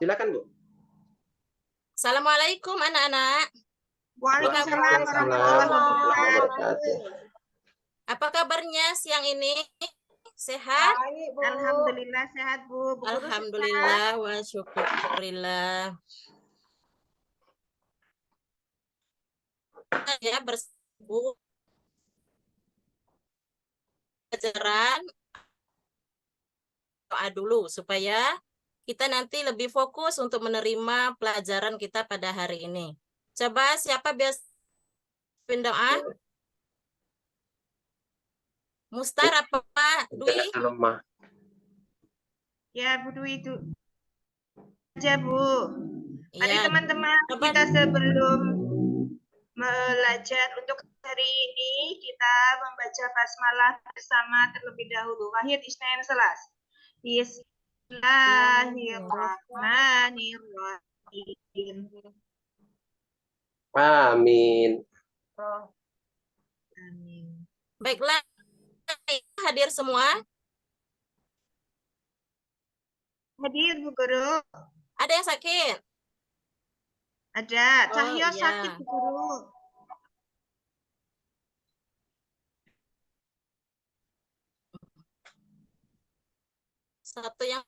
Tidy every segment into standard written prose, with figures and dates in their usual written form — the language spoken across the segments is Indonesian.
Silakan, Bu. Assalamualaikum anak-anak. Waalaikumsalam warahmatullahi wabarakatuh. Apa kabarnya siang ini? Sehat? Baik, Bu. Alhamdulillah sehat, Bu. Bu Guru Alhamdulillah wa syukurillah. Ya, bersambung pelajaran doa dulu supaya kita nanti lebih fokus untuk menerima pelajaran kita pada hari ini. Coba siapa biasa doa? Mustar apa Pak Dwi? Internet lemah. Ya, Bu Dwi itu aja, Bu. Mari Ya, teman-teman, coba kita sebelum belajar untuk hari ini, kita membaca basmalah bersama terlebih dahulu. Wahid Isnain Selas. Bismillahirrahmanirrahim. Amin. Amin. baiklah, hadir semua. Hadir, Bu Guru. Ada yang sakit? Ada. Oh, Cahyo iya. sakit, Bu Guru. Satu yang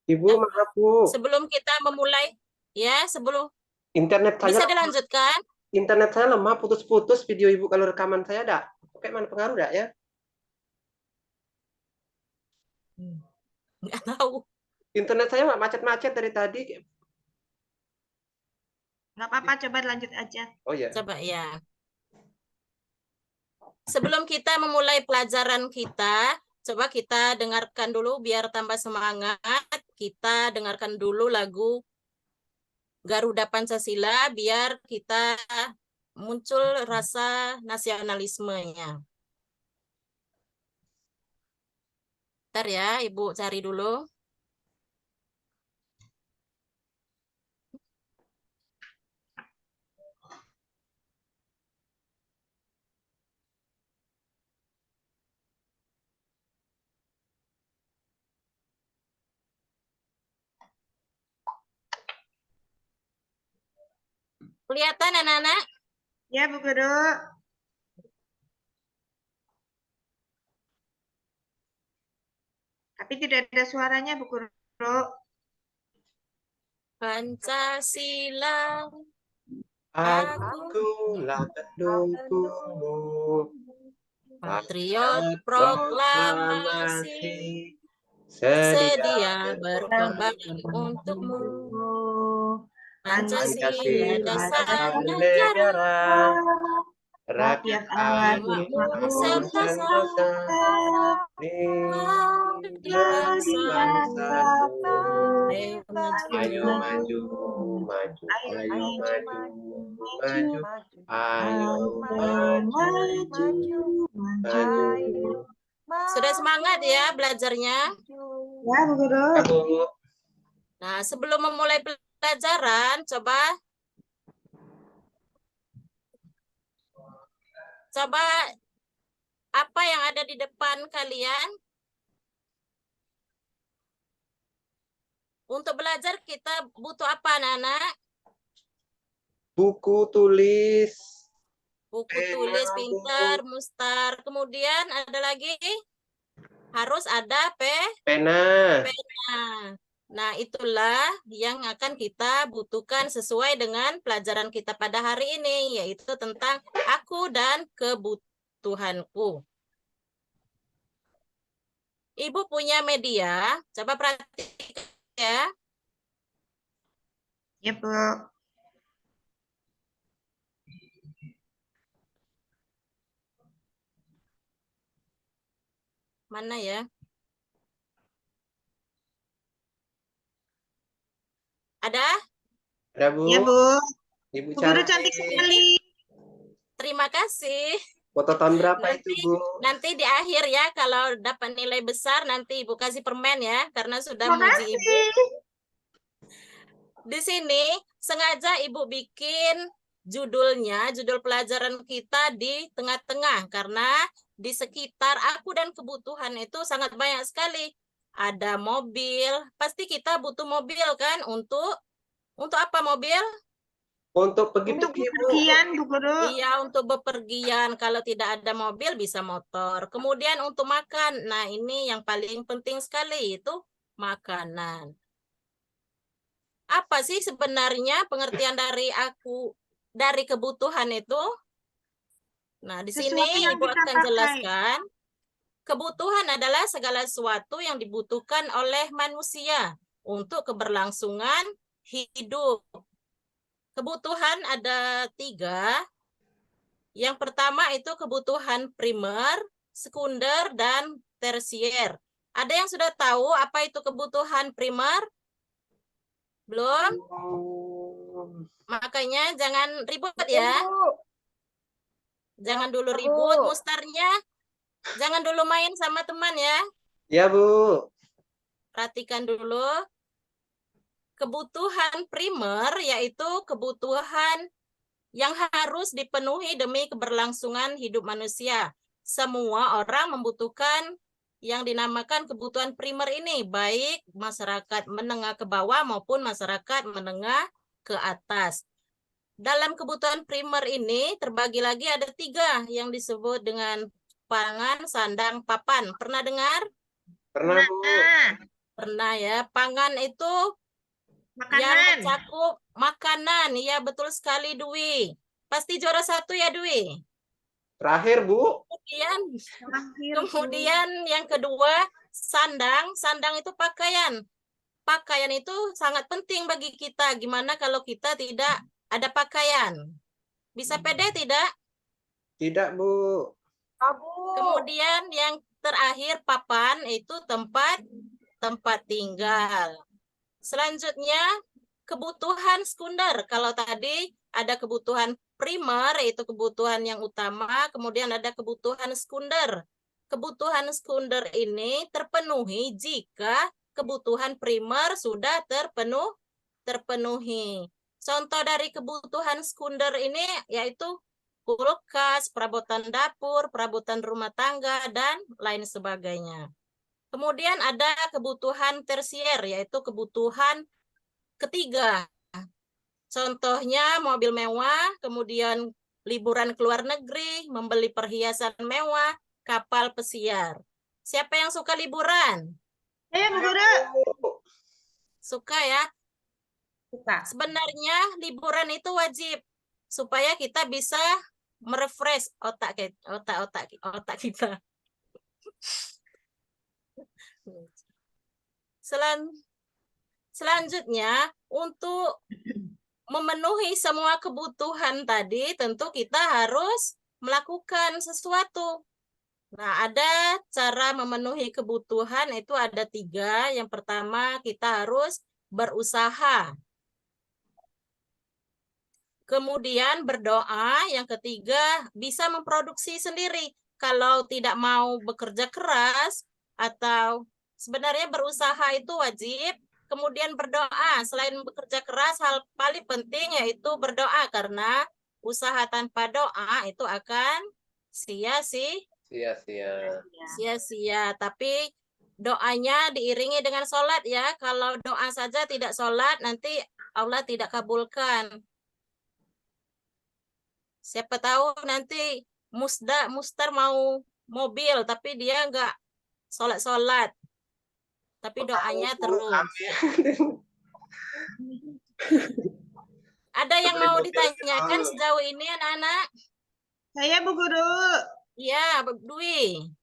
Ibu, maaf, Bu. sebelum kita memulai, ya sebelum Internet saya bisa dilanjutkan. internet saya lemah, putus-putus video Ibu kalau rekaman saya ada. Oke, mana pengaruh enggak ya? Nggak tahu. Internet saya macet-macet dari tadi. Nggak apa-apa, coba lanjut aja. Oh ya. Coba ya. Sebelum kita memulai pelajaran kita, coba kita dengarkan dulu biar tambah semangat. Kita dengarkan dulu lagu Garuda Pancasila biar kita muncul rasa nasionalismenya. Bentar ya, Ibu cari dulu. Kelihatan anak-anak? Ya, Bu Guru. Tapi tidak ada suaranya, Bu Guru. Pancasila, Akulah pendukungmu. patriot proklamasi, sedia berkorban untukmu. Pancasila dasar negara, rakyat adil serta ayo maju, maju, ayo maju, maju, ayo maju. Sudah semangat ya belajarnya? Ya, Bu Guru. Nah, sebelum memulai pelajaran, coba apa yang ada di depan kalian? Untuk belajar kita butuh apa, anak-anak? Buku tulis. Buku tulis pintar, Mustar. Kemudian ada lagi? Harus ada Pena. Nah, itulah yang akan kita butuhkan sesuai dengan pelajaran kita pada hari ini, yaitu tentang aku dan kebutuhanku. Ibu punya media, coba perhatikan ya. Ya, Bu. Mana ya? Ada? Ada, Bu. Ya, Bu. Ibu Bu Guru cantik sekali. Terima kasih. Foto tahun berapa itu, Bu? Nanti di akhir ya, kalau dapat nilai besar, nanti Ibu kasih permen ya, karena sudah Terima muji Ibu. kasih. Di sini sengaja Ibu bikin judul pelajaran kita di tengah-tengah, karena di sekitar aku dan kebutuhan itu sangat banyak sekali. ada mobil. Pasti kita butuh mobil kan untuk apa mobil? Untuk pergi Untuk Bu. bepergian, Bu Guru. Iya, untuk bepergian. Kalau tidak ada mobil bisa motor. Kemudian untuk makan. Nah, ini yang paling penting sekali itu makanan. Apa sih sebenarnya pengertian dari kebutuhan itu? Nah, di sini Sesuatu yang Ibu kita akan pakai. jelaskan. Kebutuhan adalah segala sesuatu yang dibutuhkan oleh manusia untuk keberlangsungan hidup. Kebutuhan ada 3. Yang pertama itu kebutuhan primer, sekunder, dan tersier. Ada yang sudah tahu apa itu kebutuhan primer? Belum? Makanya jangan ribut ya. Jangan dulu ribut, mustarnya. Jangan dulu main sama teman ya. Ya Bu. Perhatikan dulu. Kebutuhan primer yaitu kebutuhan yang harus dipenuhi demi keberlangsungan hidup manusia. Semua orang membutuhkan yang dinamakan kebutuhan primer ini, baik masyarakat menengah ke bawah maupun masyarakat menengah ke atas. Dalam kebutuhan primer ini terbagi lagi ada 3 yang disebut dengan pangan, sandang, papan. Pernah dengar? Pernah Bu. Pernah ya. Pangan itu yang Makanan. mencakup makanan. Ya, betul sekali Dwi. Pasti juara 1 ya Dwi. Terakhir Bu. Kemudian yang kedua sandang. Sandang itu pakaian. Pakaian itu sangat penting bagi kita. Gimana kalau kita tidak ada pakaian? Bisa pede tidak? Tidak Bu. Kemudian yang terakhir papan itu tempat tinggal. Selanjutnya kebutuhan sekunder. Kalau tadi ada kebutuhan primer, yaitu kebutuhan yang utama, kemudian ada kebutuhan sekunder. Kebutuhan sekunder ini terpenuhi jika kebutuhan primer sudah terpenuhi. Contoh dari kebutuhan sekunder ini yaitu kulkas, perabotan dapur, perabotan rumah tangga, dan lain sebagainya. Kemudian ada kebutuhan tersier, yaitu kebutuhan ketiga. Contohnya mobil mewah, kemudian liburan ke luar negeri, membeli perhiasan mewah, kapal pesiar. Siapa yang suka liburan? Saya Bu Guru. Suka ya? Suka. Sebenarnya liburan itu wajib supaya kita bisa merefresh otak kita. Selanjutnya, untuk memenuhi semua kebutuhan tadi, tentu kita harus melakukan sesuatu. Nah, ada cara memenuhi kebutuhan itu ada 3. Yang pertama, kita harus berusaha. Kemudian berdoa. Yang ketiga, bisa memproduksi sendiri. Kalau tidak mau bekerja keras atau sebenarnya berusaha itu wajib. Kemudian berdoa. Selain bekerja keras, hal paling penting yaitu berdoa. Karena usaha tanpa doa itu akan sia-sia. Tapi doanya diiringi dengan sholat ya. Kalau doa saja tidak sholat, nanti Allah tidak kabulkan. Siapa tahu nanti Mustar mau mobil, tapi dia nggak sholat. Tapi doanya terus. Ada yang mau ditanyakan sejauh ini anak-anak? Saya Bu Guru. Iya, Dwi.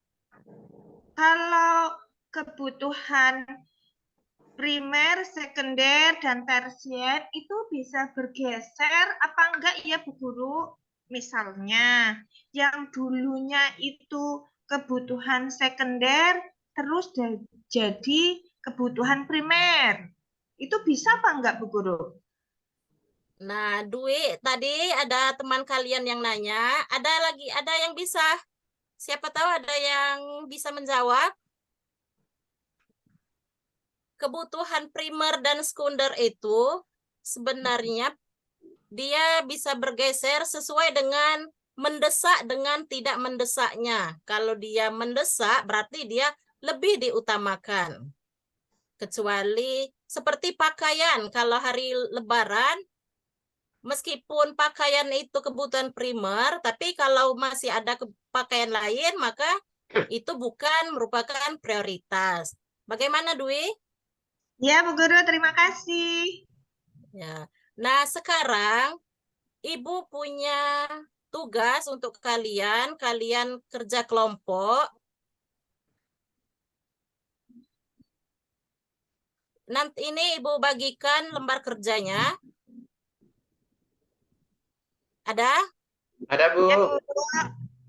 Kalau kebutuhan primer, sekunder, dan tersier itu bisa bergeser apa enggak ya Bu Guru? Misalnya yang dulunya itu kebutuhan sekunder terus jadi kebutuhan primer. Itu bisa apa enggak Bu Guru? Nah, Dwi, tadi ada teman kalian yang nanya, ada yang bisa, siapa tahu ada yang bisa menjawab. Kebutuhan primer dan sekunder itu sebenarnya dia bisa bergeser sesuai dengan mendesak dengan tidak mendesaknya. Kalau dia mendesak, berarti dia lebih diutamakan. Kecuali seperti pakaian, kalau hari Lebaran, meskipun pakaian itu kebutuhan primer, tapi kalau masih ada pakaian lain, maka itu bukan merupakan prioritas. Bagaimana, Dwi? Ya, Bu Guru, terima kasih. Ya. Nah, sekarang Ibu punya tugas untuk kalian kerja kelompok. Nanti ini Ibu bagikan lembar kerjanya. Ada? Ada, Bu. Ya, Bu.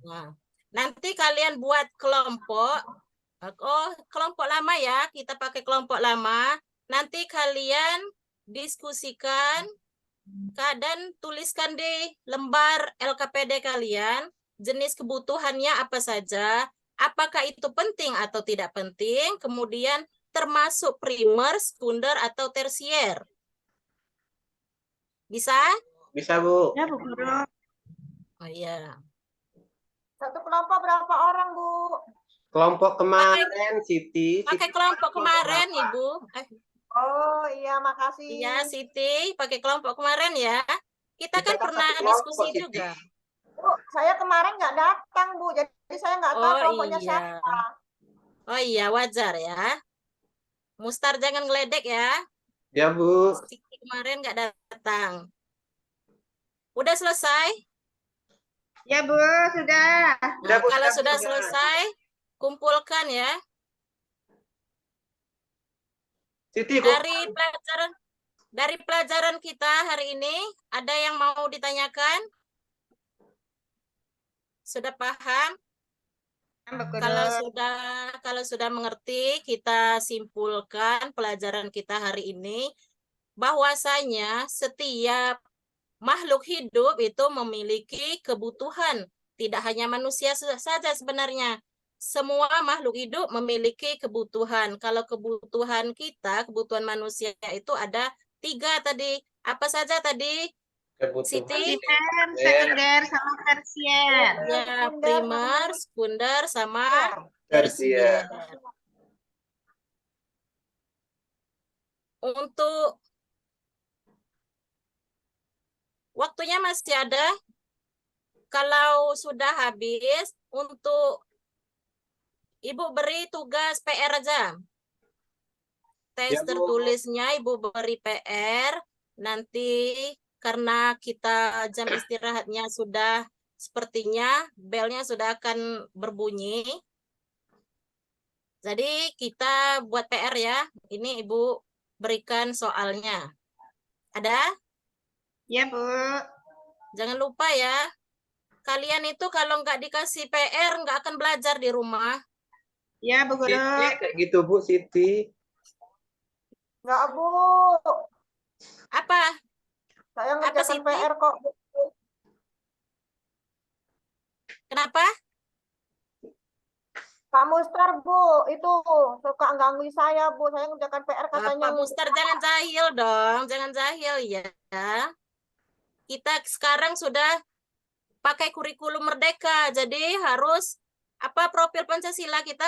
Nah, nanti kalian buat kelompok. Oh, kelompok lama ya. Kita pakai kelompok lama. Nanti kalian diskusikan dan tuliskan di lembar LKPD kalian jenis kebutuhannya apa saja, apakah itu penting atau tidak penting, kemudian termasuk primer, sekunder, atau tersier. Bisa? Bisa, Bu. Ya, Bu Guru. Oh iya. Satu kelompok berapa orang, Bu? Kelompok kemarin, Siti. Pakai Siti kelompok kemarin, berapa? Ibu. Oh iya, makasih. Iya, Siti. Pakai kelompok kemarin ya. Kita kan kan pernah satu kelompok, diskusi Siti. juga. Bu, saya kemarin nggak datang, Bu. Jadi saya nggak tahu Oh kelompoknya iya. siapa. Oh iya, wajar ya. Mustar jangan ngeledek ya. Ya, Bu. Siti kemarin nggak datang. Udah selesai? Ya, Bu, sudah. Udah, Nah, Bu, kalau sudah, sudah Bu, selesai, kumpulkan ya. Siti, Dari pelajaran kita hari ini, ada yang mau ditanyakan? Sudah paham? Bu Guru. Kalau sudah mengerti, kita simpulkan pelajaran kita hari ini bahwasanya setiap makhluk hidup itu memiliki kebutuhan. Tidak hanya manusia saja sebenarnya. Semua makhluk hidup memiliki kebutuhan. Kalau kebutuhan kita, kebutuhan manusia itu ada 3 tadi. Apa saja tadi? kebutuhan Siti? Primer, sekunder, sama tersier. Ya, primer, sekunder, sama tersier. tersier. Untuk waktunya masih ada. Kalau sudah habis, untuk Ibu beri tugas PR aja. Tes Ya, Bu. tertulisnya Ibu beri PR. Nanti karena kita jam istirahatnya sudah sepertinya belnya sudah akan berbunyi. Jadi kita buat PR ya. Ini Ibu berikan soalnya. Ada? Ya, Bu. Jangan lupa ya. Kalian itu kalau nggak dikasih PR nggak akan belajar di rumah. Ya, Bu Guru. Siti, kayak gitu, Bu, Siti. Nggak, Bu. Apa? Saya Apa, ngerjakan Siti? PR kok, Bu. Kenapa? Pak Mustar, Bu, itu suka gangguin saya, Bu. Saya ngerjakan PR katanya. Pak Mustar jangan jahil dong, jangan jahil ya. Kita sekarang sudah pakai kurikulum merdeka, jadi harus apa profil Pancasila kita?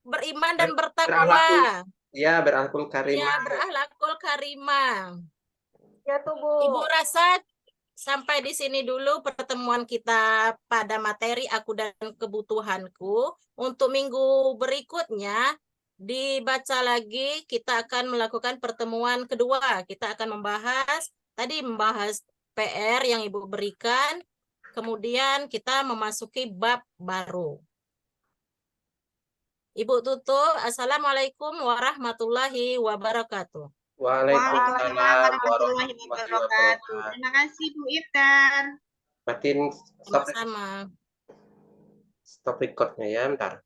Beriman dan bertakwa. Ya, berakhlakul Ya, karimah. berakhlakul karimah. Ya tuh, Bu. Ibu rasa sampai di sini dulu pertemuan kita pada materi aku dan kebutuhanku. Untuk minggu berikutnya dibaca lagi, kita akan melakukan pertemuan kedua. Kita akan membahas PR yang Ibu berikan, kemudian kita memasuki bab baru. Ibu tutup. Assalamualaikum warahmatullahi wabarakatuh. Waalaikumsalam warahmatullahi wabarakatuh. Terima kasih, Bu Intan. Matiin Sama-sama. stop recordnya ya, bentar.